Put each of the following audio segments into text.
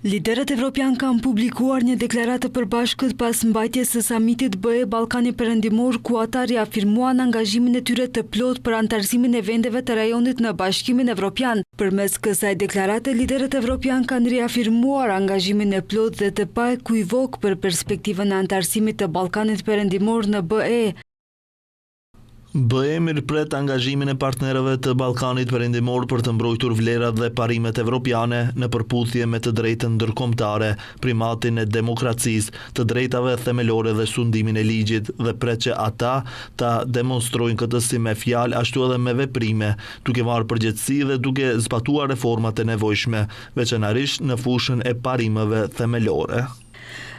Liderët evropian kanë publikuar një deklaratë të përbashkët pas mbajtjes së samitit BE Ballkani Perëndimor, ku ata riafirmuan angazhimin e tyre të plotë për anëtarësimin e vendeve të rajonit në Bashkimin Evropian. Përmes kësaj deklarate, liderët evropian kanë riafirmuar angazhimin e plotë dhe të paekujvok për perspektivën e anëtarësimit të Ballkanit Perëndimor në BE. BE mirëpret angazhimin e partnerëve të Ballkanit Perëndimor për të mbrojtur vlerat dhe parimet evropiane në përputhje me të drejtën ndërkombëtare, primatin e demokracisë, të drejtave themelore dhe sundimin e ligjit, dhe pret që ata ta demonstrojnë këtë si me fjalë ashtu edhe me veprime, duke marrë përgjegjësi dhe duke zbatuar reformat e nevojshme, veçanërisht në fushën e parimeve themelore.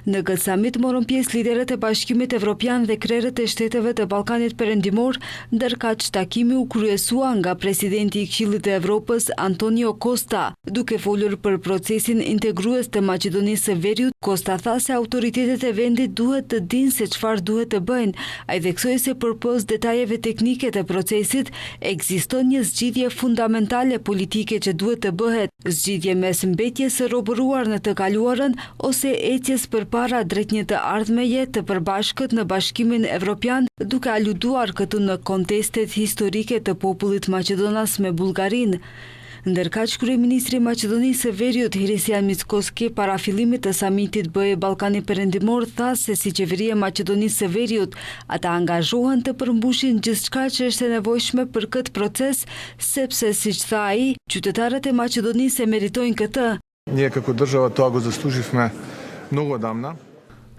Në këtë samit morën pjesë liderët e Bashkimit Evropian dhe krerët e shteteve të Ballkanit Perëndimor, ndërkaq takimi u kryesua nga presidenti i Këshillit të Evropës Antonio Costa. Duke folur për procesin integrues të Maqedonisë së Veriut, Costa tha se autoritetet e vendit duhet të dinë se çfarë duhet të bëjnë. Ai theksoi se përpos detajeve teknike të procesit, ekziston një zgjidhje fundamentale politike që duhet të bëhet, zgjidhje mes mbetjes së robëruar në të kaluarën ose ecjes përpara drejt një të ardhmeje të përbashkët në Bashkimin Evropian, duke aluduar këtu në kontestet historike të popullit Maqedonas me Bullgarinë. Ndërkaq kryeministri i Maqedonisë së Veriut Hristjan Mickoski para fillimit të samitit BE Ballkani Perëndimor tha se si qeveria e Maqedonisë së Veriut ata angazhohen të përmbushin gjithçka që është e nevojshme për këtë proces, sepse siç tha ai, qytetarët e Maqedonisë e meritojnë këtë. Ние како држава тоа го заслуживме много отдавна.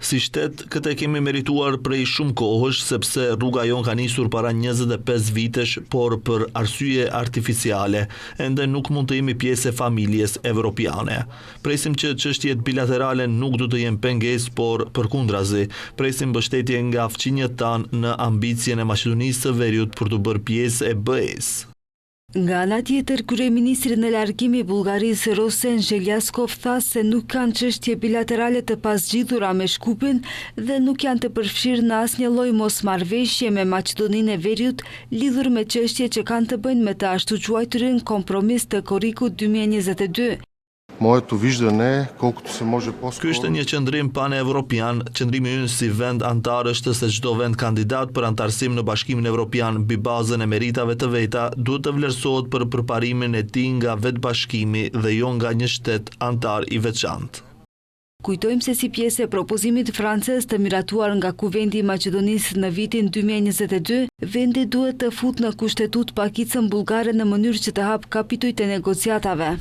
Si shtet, këtë e kemi merituar prej shumë kohësh, sepse rruga jon ka nisur para 25 vitesh, por për arsye artificiale, ende nuk mund të jemi pjesë e familjes evropiane. Presim që çështjet bilaterale nuk do të jenë pengesë, por përkundrazi, presim mbështetje nga fqinjet tanë në ambicien e Maqedonisë së Veriut për të bërë pjesë e BE-s. Nga ana tjetër, kryeministri në largim i Bullgarisë Rosen Zheljaskov tha se nuk kanë çështje bilaterale të pazgjidhura me Shkupin dhe nuk janë të përfshirë në asnjë lloj mosmarrëveshje me Maqedoninë e Veriut lidhur me çështje që kanë të bëjnë me të ashtu quajturin kompromis të korrikut 2022. Моето виждане е колкото се може по-скоро. Ky është një qëndrim panevropian. Qëndrimi ynë si vend antar është se çdo vend kandidat për antarësim në Bashkimin Evropian mbi bazën e meritave të veta duhet të vlerësohet për përparimin e tij nga vetë bashkimi dhe jo nga një shtet antar i veçantë. Kujtojmë se si pjesë e propozimit francez të miratuar nga Kuvendi i Maqedonisë në vitin 2022, vendi duhet të futë në kushtetut pakicën bullgare në mënyrë që të hap kapitujt e negociatave.